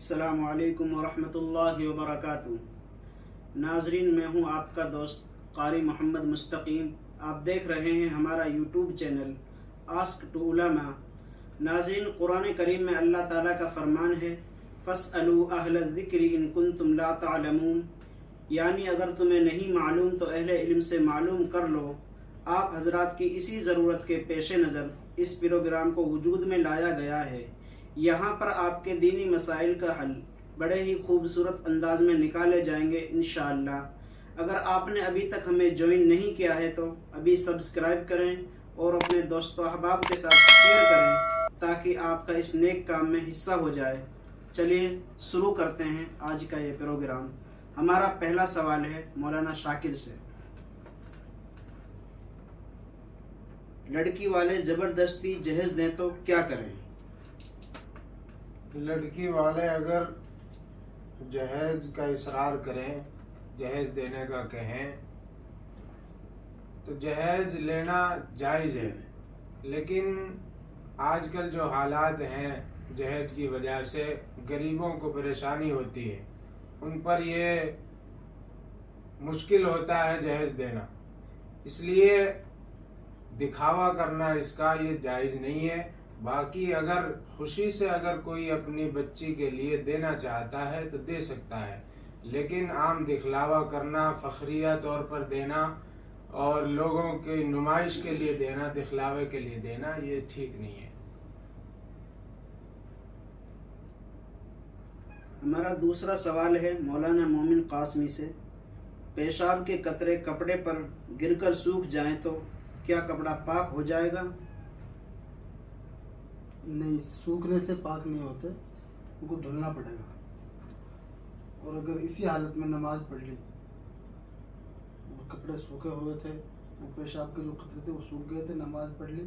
अस्सलामु अलैकुम वरहमतुल्लाहि वबरकातुहू। नाजरीन, मैं हूं आपका दोस्त कारी मोहम्मद मुस्तकीम। आप देख रहे हैं हमारा यूट्यूब चैनल आस्क टू उलमा। नाजरीन, कुरान करीम में अल्लाह ताला का फरमान है, फस्अलू अहल ज़िक्रि इन कुंतुम ला तअलमून, यानी अगर तुम्हें नहीं मालूम तो अहले इल्म से मालूम कर लो। आप हजरात की इसी ज़रूरत के पेश नज़र इस प्रोग्राम को वजूद में लाया गया है। यहाँ पर आपके दीनी मसाइल का हल बड़े ही खूबसूरत अंदाज में निकाले जाएंगे इंशाअल्लाह। अगर आपने अभी तक हमें ज्वाइन नहीं किया है तो अभी सब्सक्राइब करें और अपने दोस्तों अहबाब के साथ शेयर करें ताकि आपका इस नेक काम में हिस्सा हो जाए। चलिए शुरू करते हैं आज का ये प्रोग्राम। हमारा पहला सवाल है मौलाना शाकिर से। लड़की वाले ज़बरदस्ती जहेज दें तो क्या करें? लड़की वाले अगर जहेज का इसरार करें, जहेज देने का कहें, तो जहेज लेना जायज़ है। लेकिन आजकल जो हालात हैं, जहेज की वजह से गरीबों को परेशानी होती है, उन पर ये मुश्किल होता है जहेज देना। इसलिए दिखावा करना इसका ये जायज़ नहीं है। बाकी अगर खुशी से अगर कोई अपनी बच्ची के लिए देना चाहता है तो दे सकता है, लेकिन आम दिखलावा करना, फ़ख्रिया तौर पर देना और लोगों की नुमाइश के लिए देना, दिखलावे के लिए देना, ये ठीक नहीं है। हमारा दूसरा सवाल है मौलाना मोमिन कासमी से। पेशाब के कतरे कपड़े पर गिरकर सूख जाएं तो क्या कपड़ा पाक हो जाएगा? नहीं, सूखने से पाक नहीं होते, उनको धुलना पड़ेगा। और अगर इसी हालत में नमाज पढ़ ली, वो कपड़े सूखे हुए थे, वो पेशाब के जो कतरे थे वो सूख गए थे, नमाज पढ़ ली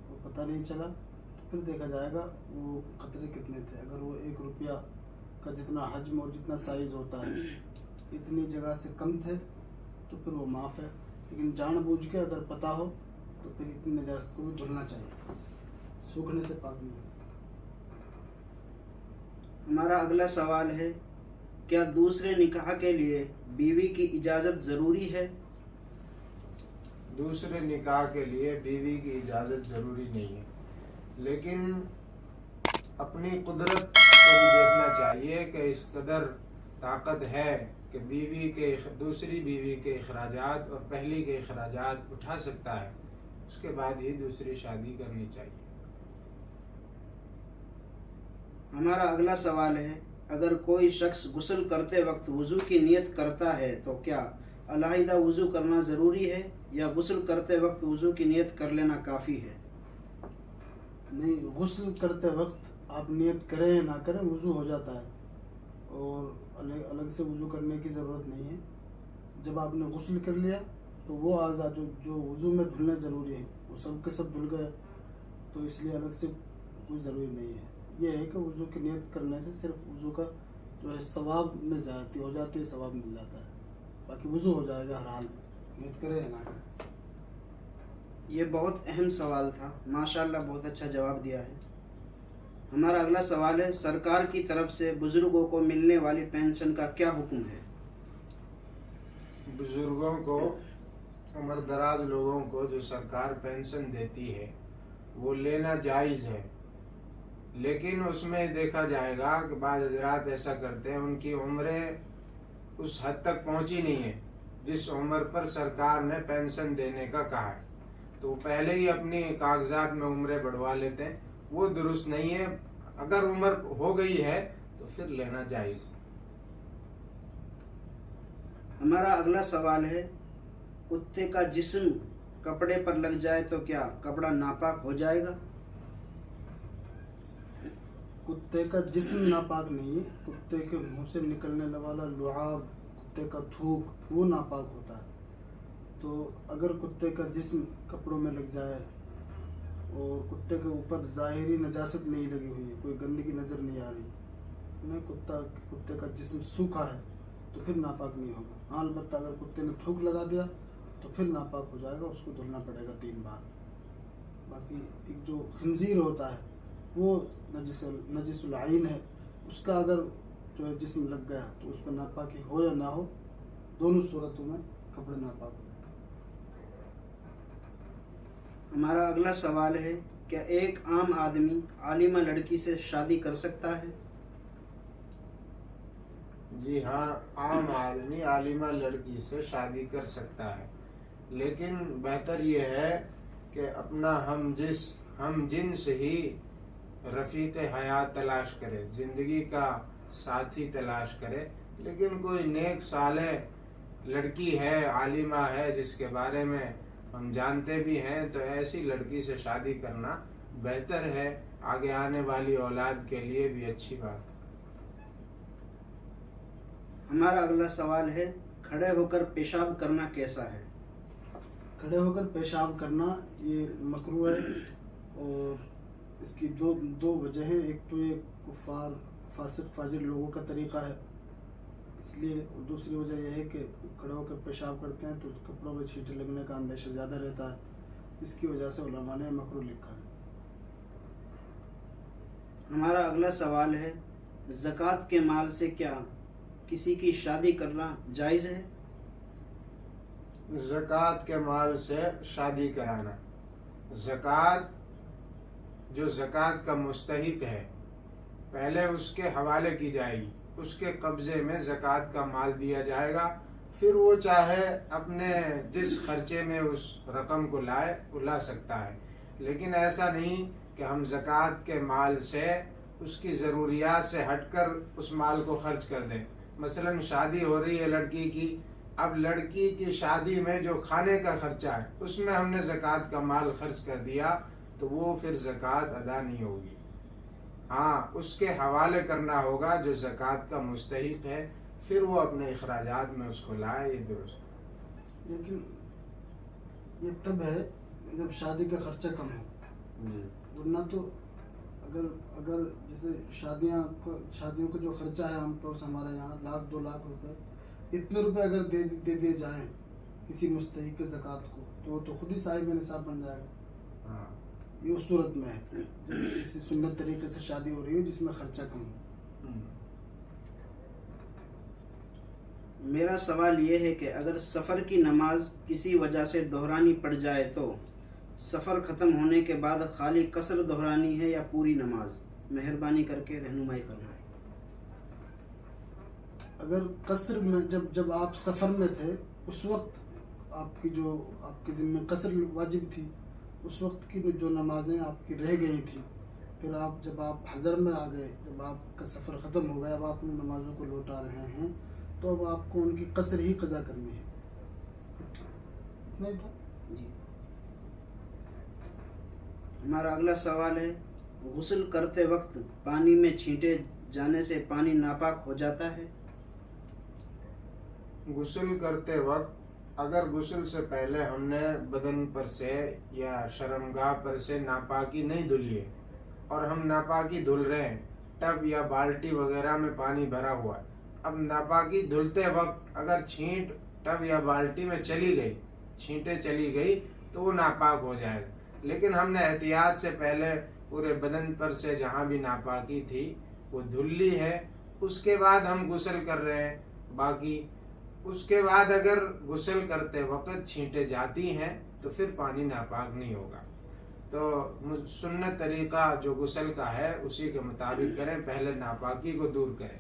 वो पता नहीं चला, तो फिर देखा जाएगा वो कतरे कितने थे। अगर वो 1 रुपया का जितना हजम और जितना साइज़ होता है इतनी जगह से कम थे तो फिर वो माफ़ है। लेकिन जानबूझ के अगर पता हो तो फिर इतनी नजास्त को भी धुलना चाहिए, सूखने से पाक नहीं। हमारा अगला सवाल है, क्या दूसरे निकाह के लिए बीवी की इजाज़त ज़रूरी है? दूसरे निकाह के लिए बीवी की इजाज़त ज़रूरी नहीं है, लेकिन अपनी कुदरत को भी देखना चाहिए कि इस कदर ताकत है कि बीवी के दूसरी बीवी के अखराजात और पहली के अखराजात उठा सकता है, उसके बाद ही दूसरी शादी करनी चाहिए। हमारा अगला सवाल है, अगर कोई शख्स गुस्ल करते वक्त वज़ू की नियत करता है तो क्या अलहदा वज़ू करना ज़रूरी है या गुस्ल करते वक्त वज़ू की नियत कर लेना काफ़ी है? नहीं, गुस्ल करते वक्त आप नियत करें या ना करें वज़ू हो जाता है और अलग से वज़ू करने की ज़रूरत नहीं है। जब आपने गुस्ल कर लिया तो वो आज़ा जो वज़ू में धुलने ज़रूरी है वो सब के सब धुल गए, तो इसलिए अलग से कोई ज़रूरी नहीं है। ये है कि वज़ू की नियत करने से सिर्फ वज़ू का जो है सवाब में ज़्यादती हो जाती है, सवाब मिल जाता है। बाकी वज़ू हो जाएगा हर हाल, नियत करें या ना करें। ये बहुत अहम सवाल था, माशाअल्लाह बहुत अच्छा जवाब दिया है। हमारा अगला सवाल है, सरकार की तरफ से बुज़ुर्गों को मिलने वाली पेंशन का क्या हुक्म है? बुज़ुर्गों को, उम्र दराज लोगों को जो सरकार पेंशन देती है वो लेना जायज़ है, लेकिन उसमें देखा जाएगा कि बाज़ हज़रात ऐसा करते हैं, उनकी उम्रें उस हद तक पहुंची नहीं है जिस उम्र पर सरकार ने पेंशन देने का कहा है, तो वो पहले ही अपनी कागजात में उम्रें बढ़वा लेते हैं। वो दुरुस्त नहीं है। अगर उम्र हो गई है तो फिर लेना जायज़। हमारा अगला सवाल है, कुत्ते का जिस्म कपड़े पर लग जाए तो क्या कपड़ा नापाक हो जाएगा? कुत्ते का जिस्म नापाक नहीं है, कुत्ते के मुंह से निकलने वाला लुआब, कुत्ते का थूक, वो नापाक होता है। तो अगर कुत्ते का जिस्म कपड़ों में लग जाए और कुत्ते के ऊपर ज़ाहिरी नजासत नहीं लगी हुई है, कोई गंदगी नज़र नहीं आ रही, नहीं, कुत्ते का जिस्म सूखा है तो फिर नापाक नहीं होगा। हाँ, अलबत्ता अगर कुत्ते ने थूक लगा दिया तो फिर नापाक हो जाएगा, उसको धुलना पड़ेगा 3 बार। बाकी एक जो खंजीर होता है वो नजिसुल आइन है, اس کا اگر جو ہے جسم لگ گیا تو اس پر ناپاکی ہو یا نہ ہو، دونوں صورتوں میں کپڑے ناپاک ہو۔ ہمارا اگلا سوال ہے، کیا ایک عام آدمی عالمہ لڑکی سے شادی کر سکتا ہے؟ جی ہاں، عام آدمی عالمہ لڑکی سے شادی کر سکتا ہے، لیکن بہتر یہ ہے کہ اپنا ہم جنس ہی رفیق حیات تلاش کرے، زندگی کا ساتھی تلاش کرے۔ لیکن کوئی نیک صالح لڑکی ہے، عالمہ ہے، جس کے بارے میں ہم جانتے بھی ہیں، تو ایسی لڑکی سے شادی کرنا بہتر ہے، آگے آنے والی اولاد کے لیے بھی اچھی بات ہے۔ ہمارا اگلا سوال ہے، کھڑے ہو کر پیشاب کرنا کیسا ہے؟ کھڑے ہو کر پیشاب کرنا یہ مکروہ ہے، اور اس کی دو وجہ ہیں۔ ایک تو یہ کفار فاسق فاجر لوگوں کا طریقہ ہے، اس لیے، اور دوسری وجہ یہ ہے کہ کھڑے ہو کر پیشاب کرتے ہیں تو کپڑوں میں چھینٹے لگنے کا اندیشہ زیادہ رہتا ہے، اس کی وجہ سے علماء نے مکروہ لکھا ہے۔ ہمارا اگلا سوال ہے، زکوٰۃ کے مال سے کیا کسی کی شادی کرنا جائز ہے؟ زکوٰۃ کے مال سے شادی کرانا، جو زکوٰۃ کا مستحق ہے پہلے اس کے حوالے کی جائے گی، اس کے قبضے میں زکوٰۃ کا مال دیا جائے گا، پھر وہ چاہے اپنے جس خرچے میں اس رقم کو لائے وہ لا سکتا ہے، لیکن ایسا نہیں کہ ہم زکوٰۃ کے مال سے اس کی ضروریات سے ہٹ کر اس مال کو خرچ کر دیں۔ مثلا شادی ہو رہی ہے لڑکی کی، اب لڑکی کی شادی میں جو کھانے کا خرچہ ہے اس میں ہم نے زکوٰۃ کا مال خرچ کر دیا تو وہ پھر زکوٰۃ ادا نہیں ہوگی۔ ہاں، اس کے حوالے کرنا ہوگا جو زکوٰۃ کا مستحق ہے، پھر وہ اپنے اخراجات میں اس کو لائے، یہ درست۔ لیکن یہ تب ہے جب شادی کا خرچہ کم ہو، ورنہ تو اگر جیسے شادیوں کا جو خرچہ ہے عام طور سے ہمارے یہاں 1,00,000 2,00,000 روپے، اتنے روپے اگر دے دیے جائیں کسی مستحق زکوٰۃ کو تو خود ہی صاحب نصاب بن جائے گا۔ یہ اس صورت میں ہے کسی سنت طریقے سے شادی ہو رہی ہے جس میں خرچہ کم ہو۔ میرا سوال یہ ہے کہ اگر سفر کی نماز کسی وجہ سے دہرانی پڑ جائے تو سفر ختم ہونے کے بعد خالی قصر دہرانی ہے یا پوری نماز؟ مہربانی کر کے رہنمائی فرمائیں۔ اگر قصر میں جب آپ سفر میں تھے اس وقت آپ کے ذمہ قصر واجب تھی، اس وقت کی جو نمازیں آپ کی رہ گئی تھیں، پھر جب آپ حضر میں آ گئے، جب آپ کا سفر ختم ہو گیا، اب آپ ان نمازوں کو لوٹا رہے ہیں، تو اب آپ کو ان کی قصر ہی قضا کرنی ہے۔ اتنا ہی تھا جی۔ ہمارا اگلا سوال ہے، غسل کرتے وقت پانی میں چھینٹے جانے سے پانی ناپاک ہو جاتا ہے؟ غسل کرتے وقت اگر غسل سے پہلے ہم نے بدن پر سے یا شرمگاہ پر سے ناپاکی نہیں دھلی ہے اور ہم ناپاکی دھل رہے ہیں، ٹب یا بالٹی وغیرہ میں پانی بھرا ہوا ہے، اب ناپاکی دھلتے وقت اگر چھینٹ ٹب یا بالٹی میں چھینٹیں چلی گئی تو وہ ناپاک ہو جائے گا، لیکن ہم نے احتیاط سے پہلے پورے بدن پر سے جہاں بھی ناپاکی تھی وہ دھل لی ہے، اس کے بعد ہم غسل کر رہے ہیں۔ باقی اس کے بعد اگر غسل کرتے وقت چھینٹیں جاتی ہیں تو پھر پانی ناپاک نہیں ہوگا، تو سنت طریقہ جو غسل کا ہے اسی کے مطابق کریں، پہلے ناپاکی کو دور کریں،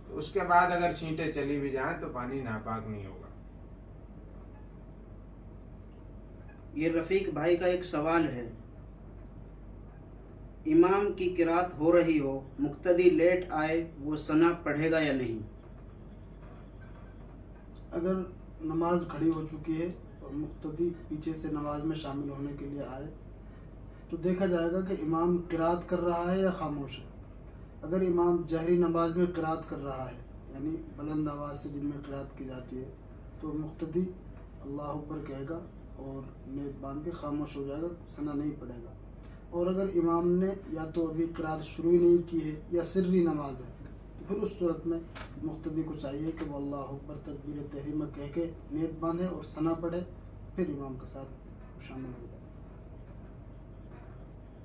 تو اس کے بعد اگر چھینٹیں چلی بھی جائیں تو پانی ناپاک نہیں ہوگا۔ یہ رفیق بھائی کا ایک سوال ہے، امام کی قرات ہو رہی ہو، مقتدی لیٹ آئے، وہ ثنا پڑھے گا یا نہیں؟ اگر نماز کھڑی ہو چکی ہے اور مقتدی پیچھے سے نماز میں شامل ہونے کے لیے آئے تو دیکھا جائے گا کہ امام قرات کر رہا ہے یا خاموش ہے۔ اگر امام جہری نماز میں قرات کر رہا ہے، یعنی بلند آواز سے جن میں قرات کی جاتی ہے، تو مقتدی اللہ اکبر کہے گا اور نیت باندھ کے خاموش ہو جائے گا، ثنا نہیں پڑے گا۔ اور اگر امام نے یا تو ابھی قرات شروع ہی نہیں کی ہے یا سری نماز ہے تو پھر اس صورت میں مقتدی کو چاہیے کہ وہ اللہ اکبر تکبیر تحریمہ کہہ کے نیت باندھے اور ثنا پڑھے، پھر امام کے ساتھ شامل ہو جائے۔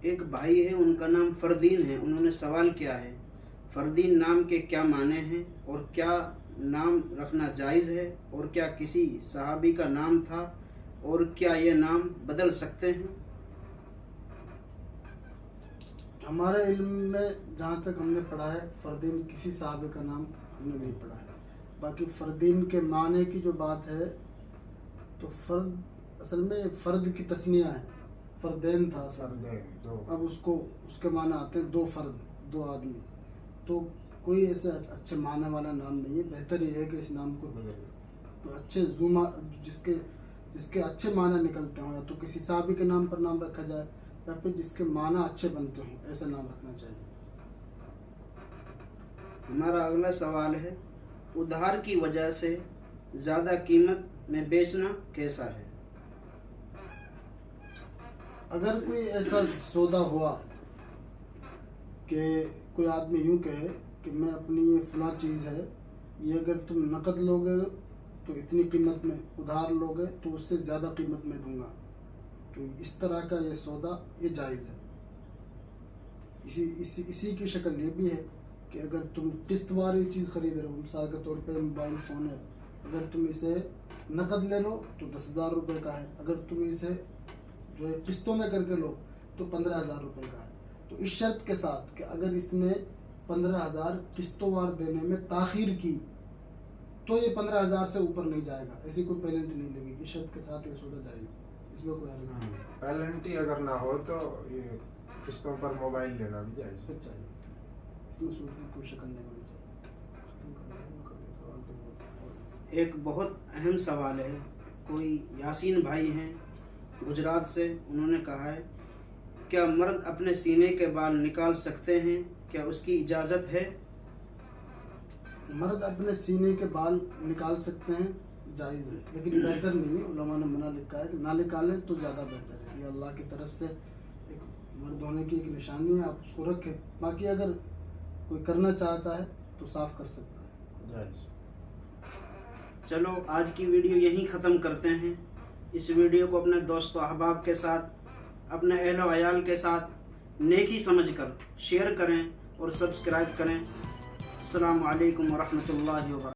ایک بھائی ہے، ان کا نام فردین ہے، انہوں نے سوال کیا ہے، फरदीन नाम के क्या माने हैं और क्या नाम रखना जायज़ है और क्या किसी सहाबी का नाम था और क्या ये नाम बदल सकते हैं? हमारे इल्म में जहाँ तक हमने पढ़ा है, फरदीन किसी साहबे का नाम हमने नहीं पढ़ा है। बाकी फरदीन के माने की जो बात है, तो फर्द असल में फ़र्द की तस्निया है, फ़र्दैन था असल में। दो। अब उसके माने आते हैं दो फ़र्द, दो आदमी। तो कोई ऐसे अच्छे माने वाला नाम नहीं है। बेहतर ये है कि इस नाम को तो अच्छे जुमा जिसके अच्छे माने निकलते हों, या तो किसी साहबी के नाम पर नाम रखा जाए या फिर जिसके माना अच्छे बनते हों, ऐसा नाम रखना चाहिए। हमारा अगला सवाल है, उधार की वजह से ज़्यादा कीमत में बेचना कैसा है? अगर कोई ऐसा सौदा हुआ कि कोई आदमी यूँ कहे कि मैं अपनी ये फलां चीज़ है, ये अगर तुम नकद लोगे तो इतनी कीमत में, उधार लोगे तो उससे ज़्यादा कीमत में दूंगा, तो इस तरह का ये सौदा ये जायज़ है। इसी की शक्ल ये भी है कि अगर तुम किस्त वाली चीज़ खरीद रहे हो, मिसाल के तौर पे मोबाइल फ़ोन है, अगर तुम इसे नकद ले लो तो 10,000 रुपये का है, अगर तुम इसे जो है किस्तों में करके लो तो 15,000 रुपये का है। तो इस शर्त के साथ कि अगर इसने 15,000 किस्तों वार देने में ताख़ीर की तो ये 15,000 से ऊपर नहीं जाएगा, ऐसी कोई पेनल्टी नहीं लगेगी। इस शर्त के साथ ये सौदा जाएगी, इसमें कोई हर्ज नहीं है। पेनल्टी अगर ना हो तो ये किस्तों पर मोबाइल लेना भी जायज़ है। चाहिए, इसमें सूद की कोई शक्ल नहीं होनी चाहिए। एक बहुत अहम सवाल है, कोई यासीन भाई हैं गुजरात से, उन्होंने कहा है, क्या मर्द अपने सीने के बाल निकाल सकते हैं? क्या उसकी इजाज़त है? मर्द अपने सीने के बाल निकाल सकते हैं, जायज़ है, लेकिन बेहतर नहीं है। उलमा ने मना लिखा है कि ना निकालें तो ज़्यादा बेहतर है। ये अल्लाह की तरफ से एक मर्द होने की एक निशानी है, आप उसको रखें। बाकी अगर कोई करना चाहता है तो साफ़ कर सकता है, जायज़। चलो आज की वीडियो यहीं ख़त्म करते हैं। इस वीडियो को अपने दोस्तों अहबाब के साथ, अपने अहलो अयाल के साथ नेकी समझकर शेयर करें और सब्सक्राइब करें। अस्सलामु अलैकुम व रहमतुल्लाहि व बरकातहू।